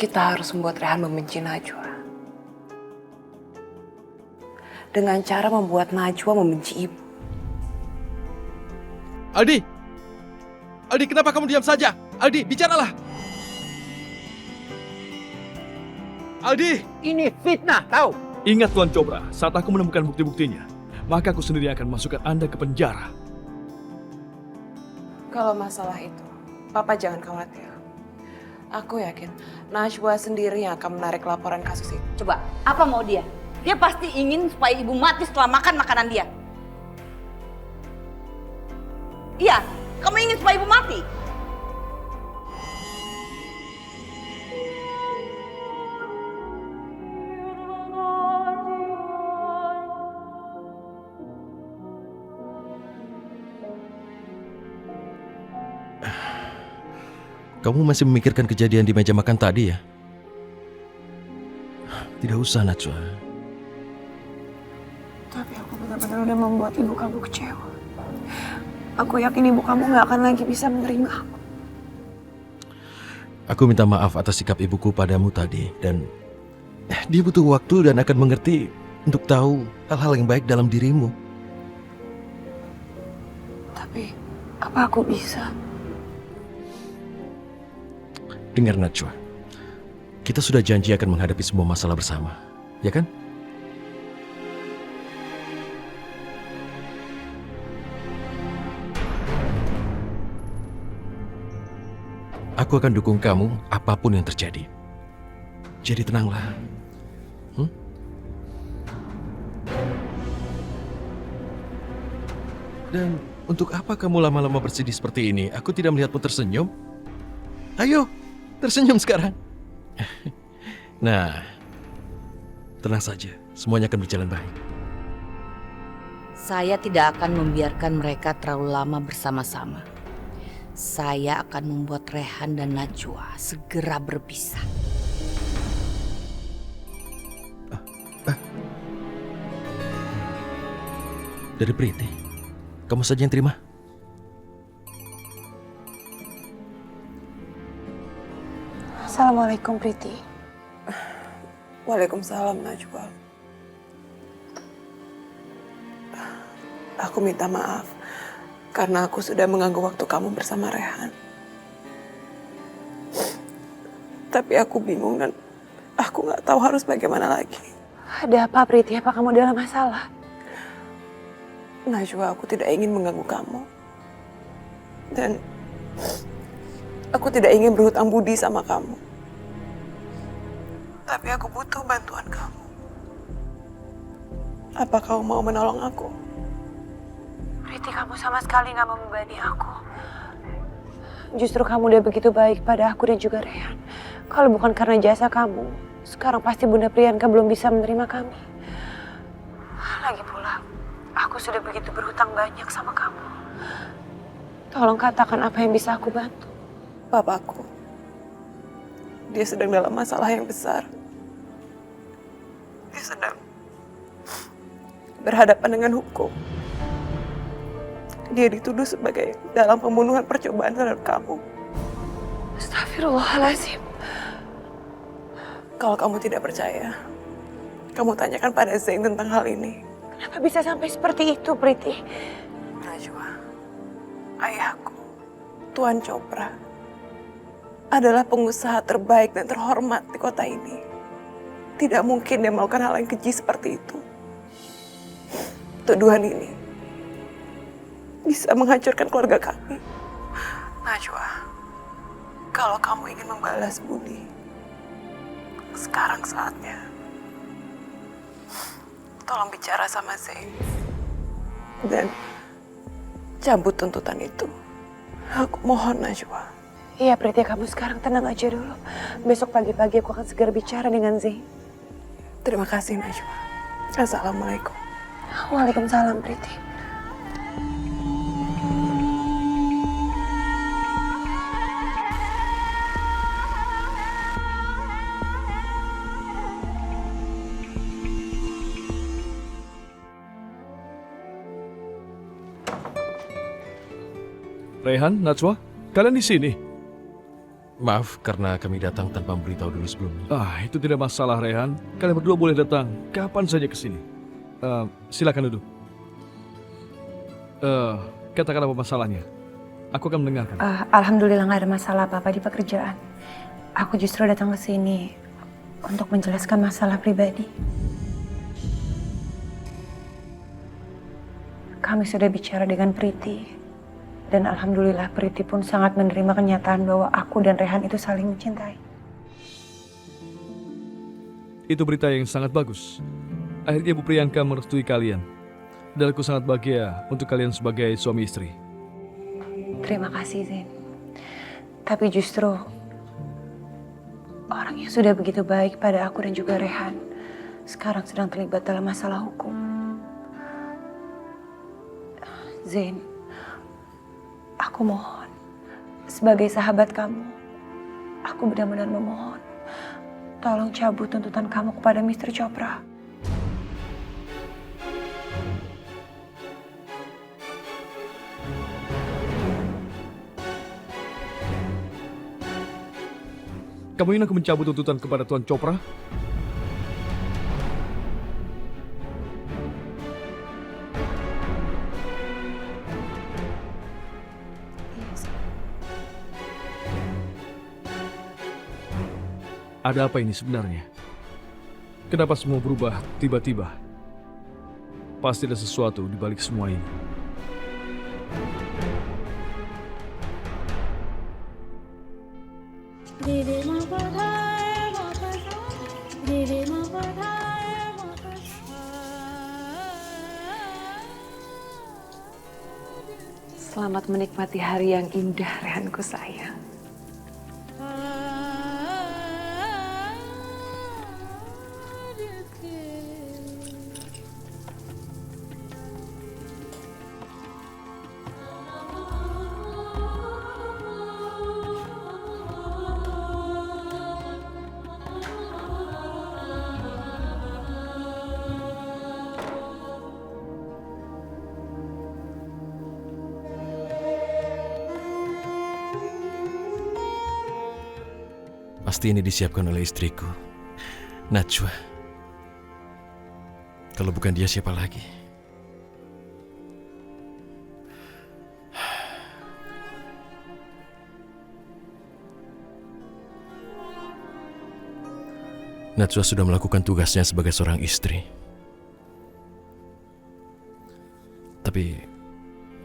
Kita harus membuat Rehan membenci Najwa. Dengan cara membuat Najwa membenci ibu. Aldi! Aldi, kenapa kamu diam saja? Aldi, bicaralah! Aldi! Ini fitnah, tahu? Ingat Tuan Cobra, saat aku menemukan bukti-buktinya, maka aku sendiri akan masukkan Anda ke penjara. Kalau masalah itu, Papa jangan khawatir. Aku yakin Najwa sendiri yang akan menarik laporan kasus itu. Coba, apa mau dia? Dia pasti ingin supaya ibu mati setelah makan makanan dia. Iya, kamu ingin supaya ibu mati? Kamu masih memikirkan kejadian di meja makan tadi ya? Tidak usah, Najwa. Tapi aku benar-benar udah membuat ibu kamu kecewa. Aku yakin ibu kamu gak akan lagi bisa menerima aku. Aku minta maaf atas sikap ibuku padamu tadi. Dan dia butuh waktu dan akan mengerti untuk tahu hal-hal yang baik dalam dirimu. Tapi, apa aku bisa? Dengar, Najwa. Kita sudah janji akan menghadapi semua masalah bersama. Ya kan? Aku akan dukung kamu apapun yang terjadi. Jadi tenanglah. Dan untuk apa kamu lama-lama bersedih seperti ini? Aku tidak melihatmu tersenyum. Ayo, tersenyum sekarang. Nah, tenang saja. Semuanya akan berjalan baik. Saya tidak akan membiarkan mereka terlalu lama bersama-sama. Saya akan membuat Rehan dan Najwa segera berpisah. Dari Priti, kamu saja yang terima. Assalamualaikum, Priti. Waalaikumsalam, Najwa. Aku minta maaf karena aku sudah mengganggu waktu kamu bersama Rehan. Tapi aku bingung dan aku nggak tahu harus bagaimana lagi. Ada apa, Priti? Apa kamu dalam masalah? Najwa, aku tidak ingin mengganggu kamu. Dan aku tidak ingin berhutang budi sama kamu. Tapi aku butuh bantuan kamu. Apa kamu mau menolong aku? Priti, kamu sama sekali gak membebani aku. Justru kamu udah begitu baik pada aku dan juga Rehan. Kalau bukan karena jasa kamu, sekarang pasti Bunda Priyanka belum bisa menerima kami. Lagi pula, aku sudah begitu berhutang banyak sama kamu. Tolong katakan apa yang bisa aku bantu. Papaku, dia sedang dalam masalah yang besar. Dia sedang berhadapan dengan hukum. Dia dituduh sebagai dalam pembunuhan percobaan terhadap kamu. Astagfirullahaladzim. Kalau kamu tidak percaya, kamu tanyakan pada Zain tentang hal ini. Kenapa bisa sampai seperti itu, Priti? Najwa, ayahku, Tuan Cobra, adalah pengusaha terbaik dan terhormat di kota ini. Tidak mungkin dia melakukan hal yang keji seperti itu. Tuduhan ini bisa menghancurkan keluarga kami. Najwa, kalau kamu ingin membalas budi, sekarang saatnya. Tolong bicara sama Zain. Dan cabut tuntutan itu. Aku mohon, Najwa. Iya, Priti, kamu sekarang tenang aja dulu. Besok pagi-pagi aku akan segera bicara dengan Zain. Terima kasih, Najwa. Assalamualaikum. Waalaikumsalam, Priti. Rehan, Najwa, kalian di sini? Maaf karena kami datang tanpa memberitahu dulu sebelumnya. Itu tidak masalah, Rehan. Kalian berdua boleh datang kapan saja ke sini. Silakan duduk. Katakan apa masalahnya. Aku akan mendengarkan. Alhamdulillah nggak ada masalah apa-apa di pekerjaan. Aku justru datang ke sini untuk menjelaskan masalah pribadi. Kami sudah bicara dengan Priti. Dan alhamdulillah Priti pun sangat menerima kenyataan bahwa aku dan Rehan itu saling mencintai. Itu berita yang sangat bagus. Akhirnya Bu Priyanka merestui kalian. Dan aku sangat bahagia untuk kalian sebagai suami istri. Terima kasih, Zain. Tapi justru orang yang sudah begitu baik pada aku dan juga Rehan sekarang sedang terlibat dalam masalah hukum. Zain, aku mohon, sebagai sahabat kamu, aku benar-benar memohon, tolong cabut tuntutan kamu kepada Mr. Chopra. Kamu ingin aku mencabut tuntutan kepada Tuan Chopra? Ada apa ini sebenarnya? Kenapa semua berubah tiba-tiba? Pasti ada sesuatu di balik semua ini. Selamat menikmati hari yang indah, Rehanku sayang. Pasti ini disiapkan oleh istriku, Najwa. Kalau bukan dia siapa lagi? Najwa sudah melakukan tugasnya sebagai seorang istri. Tapi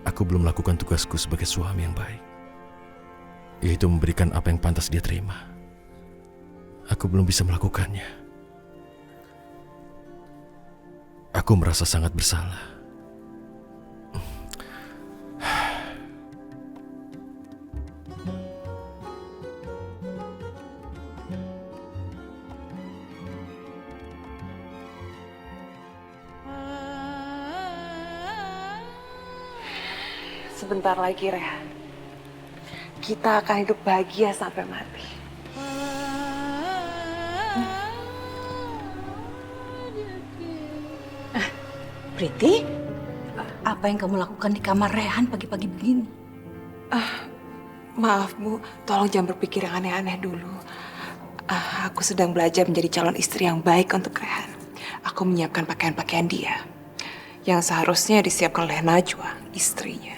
aku belum melakukan tugasku sebagai suami yang baik, yaitu memberikan apa yang pantas dia terima. Aku belum bisa melakukannya. Aku merasa sangat bersalah. Sebentar lagi, Rehan. Kita akan hidup bahagia sampai mati. Priti, apa yang kamu lakukan di kamar Rehan pagi-pagi begini? Maaf, Bu. Tolong jangan berpikir yang aneh-aneh dulu. Aku sedang belajar menjadi calon istri yang baik untuk Rehan. Aku menyiapkan pakaian-pakaian dia yang seharusnya disiapkan oleh Najwa, istrinya.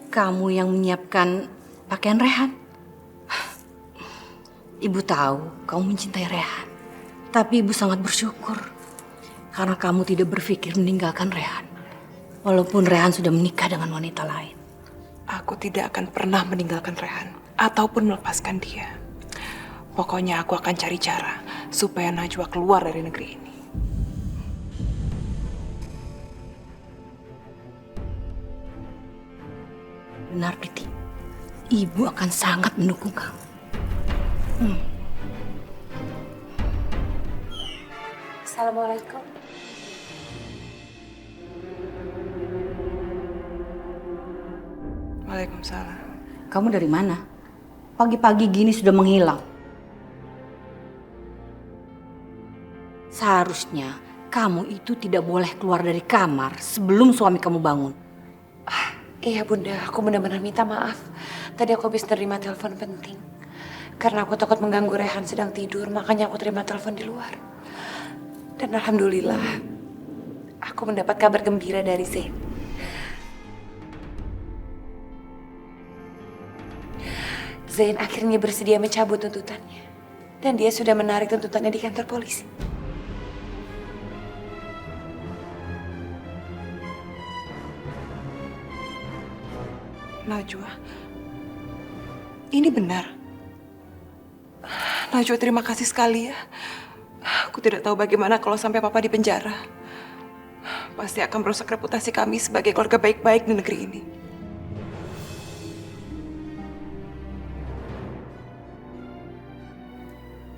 Kamu yang menyiapkan pakaian Rehan? Ibu tahu kamu mencintai Rehan. Tapi ibu sangat bersyukur karena kamu tidak berpikir meninggalkan Rehan. Walaupun Rehan sudah menikah dengan wanita lain. Aku tidak akan pernah meninggalkan Rehan ataupun melepaskan dia. Pokoknya aku akan cari cara supaya Najwa keluar dari negeri ini. Benar, Priti. Ibu akan sangat mendukung kamu. Assalamualaikum. Waalaikumsalam. Kamu dari mana? Pagi-pagi gini sudah menghilang. Seharusnya kamu itu tidak boleh keluar dari kamar sebelum suami kamu bangun. Iya bunda, aku benar-benar minta maaf. Tadi aku habis terima telepon penting. Karena aku takut mengganggu Rehan sedang tidur, makanya aku terima telepon di luar. Dan alhamdulillah, aku mendapat kabar gembira dari Zain. Zain akhirnya bersedia mencabut tuntutannya. Dan dia sudah menarik tuntutannya di kantor polisi. Najwa, ini benar. Najwa, terima kasih sekali ya. Aku tidak tahu bagaimana kalau sampai papa di penjara. Pasti akan merusak reputasi kami sebagai keluarga baik-baik di negeri ini.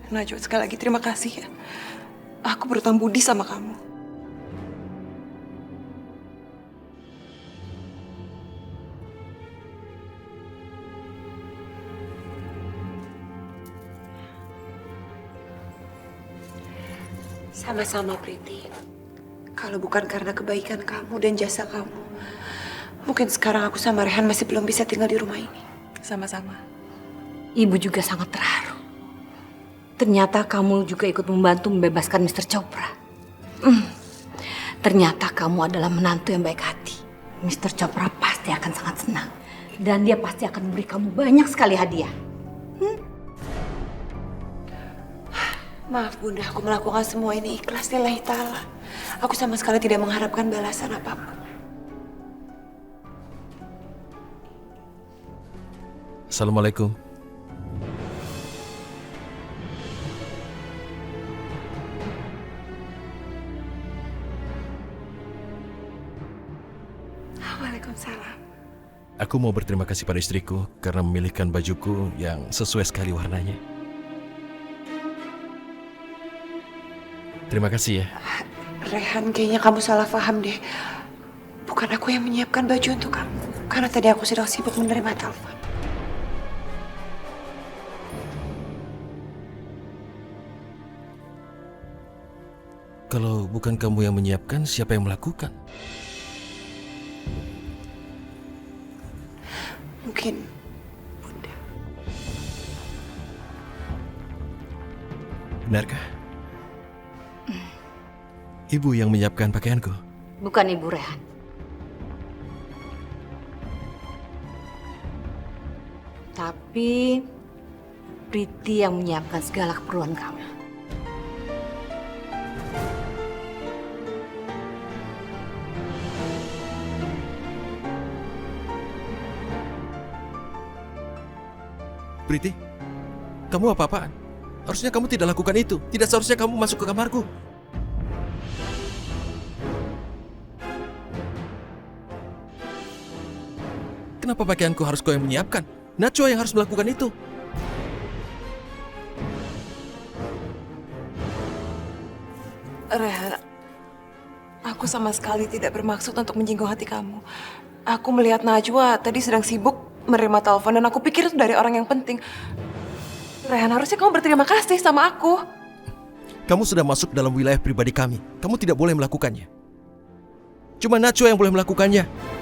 Najwa, sekali lagi terima kasih ya. Aku berutang budi sama kamu. Sama-sama, Priti. Kalau bukan karena kebaikan kamu dan jasa kamu, mungkin sekarang aku sama Rehan masih belum bisa tinggal di rumah ini. Sama-sama. Ibu juga sangat terharu. Ternyata kamu juga ikut membantu membebaskan Mr. Chopra. Ternyata kamu adalah menantu yang baik hati. Mr. Chopra pasti akan sangat senang. Dan dia pasti akan memberi kamu banyak sekali hadiah. Maaf bunda, aku melakukan semua ini ikhlas lillahi ta'ala. Aku sama sekali tidak mengharapkan balasan apapun. Assalamualaikum. Waalaikumsalam. Aku mau berterima kasih pada istriku karena memilihkan bajuku yang sesuai sekali warnanya. Terima kasih ya. Rehan, kayaknya kamu salah paham deh. Bukan aku yang menyiapkan baju untuk kamu. Karena tadi aku sedang sibuk menerima telepon. Kalau bukan kamu yang menyiapkan, siapa yang melakukan? Mungkin bunda. Benarkah? Ibu yang menyiapkan pakaianku? Bukan Ibu Rehan. Tapi Priti yang menyiapkan segala keperluan kamu. Priti, kamu apa-apaan? Harusnya kamu tidak lakukan itu. Tidak seharusnya kamu masuk ke kamarku. Kenapa pakaianku harus kau yang menyiapkan? Najwa yang harus melakukan itu. Rehan, aku sama sekali tidak bermaksud untuk menyinggung hati kamu. Aku melihat Najwa tadi sedang sibuk menerima telepon dan aku pikir itu dari orang yang penting. Rehan, harusnya kamu berterima kasih sama aku. Kamu sudah masuk dalam wilayah pribadi kami. Kamu tidak boleh melakukannya. Cuma Najwa yang boleh melakukannya.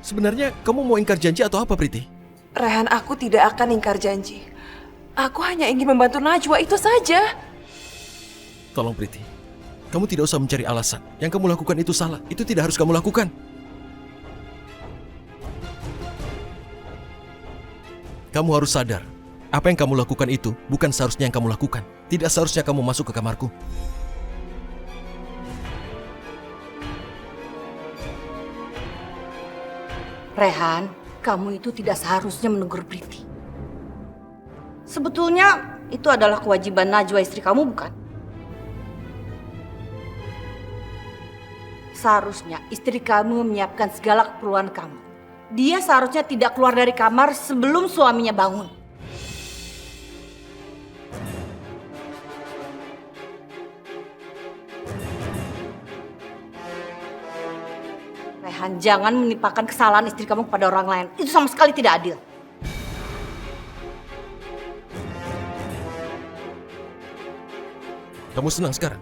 Sebenarnya kamu mau ingkar janji atau apa, Priti? Rehan, aku tidak akan ingkar janji. Aku hanya ingin membantu Najwa, itu saja. Tolong, Priti. Kamu tidak usah mencari alasan. Yang kamu lakukan itu salah. Itu tidak harus kamu lakukan. Kamu harus sadar. Apa yang kamu lakukan itu bukan seharusnya yang kamu lakukan. Tidak seharusnya kamu masuk ke kamarku. Rehan, kamu itu tidak seharusnya menegur Priti. Sebetulnya itu adalah kewajiban Najwa istri kamu, bukan? Seharusnya istri kamu menyiapkan segala keperluan kamu. Dia seharusnya tidak keluar dari kamar sebelum suaminya bangun. Rehan, jangan menimpakan kesalahan istri kamu kepada orang lain. Itu sama sekali tidak adil. Kamu senang sekarang?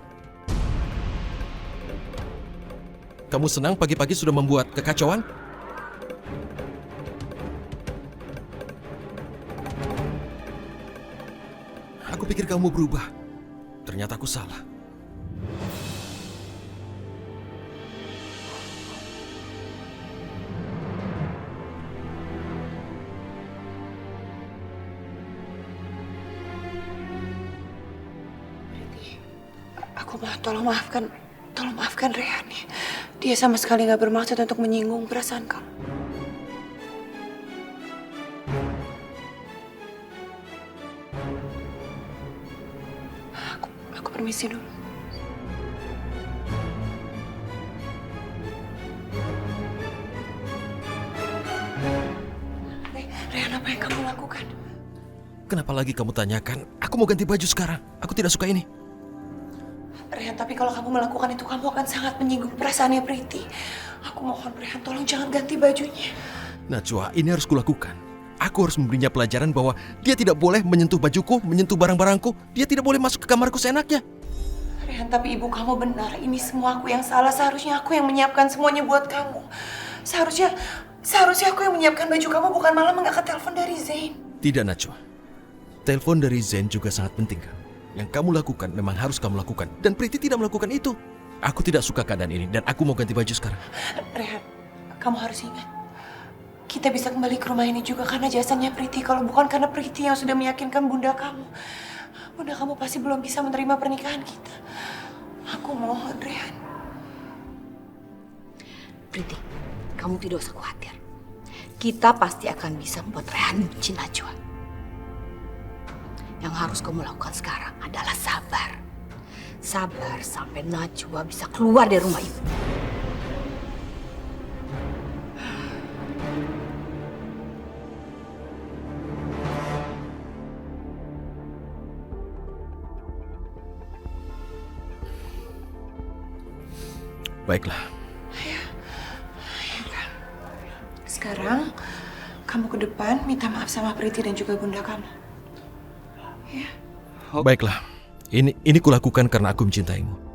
Kamu senang pagi-pagi sudah membuat kekacauan? Aku pikir kamu berubah. Ternyata aku salah. Tolong maafkan Rehan ya. Dia sama sekali nggak bermaksud untuk menyinggung perasaan kamu. Aku permisi dulu. Rehan, apa yang kamu lakukan? Kenapa lagi kamu tanyakan? Aku mau ganti baju sekarang. Aku tidak suka ini. Rehan, tapi kalau kamu melakukan itu, kamu akan sangat menyinggung perasaannya Priti. Aku mohon Rehan, tolong jangan ganti bajunya. Najwa, ini harus kulakukan. Aku harus memberinya pelajaran bahwa dia tidak boleh menyentuh bajuku, menyentuh barang-barangku. Dia tidak boleh masuk ke kamarku seenaknya. Rehan, tapi ibu kamu benar. Ini semua aku yang salah. Seharusnya aku yang menyiapkan semuanya buat kamu. Seharusnya aku yang menyiapkan baju kamu, bukan malah mengangkat telepon dari Zain. Tidak, Najwa. Telepon dari Zain juga sangat penting kan? Yang kamu lakukan memang harus kamu lakukan. Dan Priti tidak melakukan itu. Aku tidak suka keadaan ini dan aku mau ganti baju sekarang. Rehan, kamu harus ingat. Kita bisa kembali ke rumah ini juga karena jasanya Priti. Kalau bukan karena Priti yang sudah meyakinkan bunda kamu. Bunda kamu pasti belum bisa menerima pernikahan kita. Aku mohon, Rehan. Priti, kamu tidak usah khawatir. Kita pasti akan bisa membuat Rehan benci Najwa. Yang harus kamu lakukan sekarang adalah sabar. Sabar sampai Najwa bisa keluar dari rumah ibu. Baiklah. Sekarang kamu ke depan minta maaf sama Priti dan juga bunda kamu. Ya. Baiklah. Ini kulakukan karena aku mencintaimu.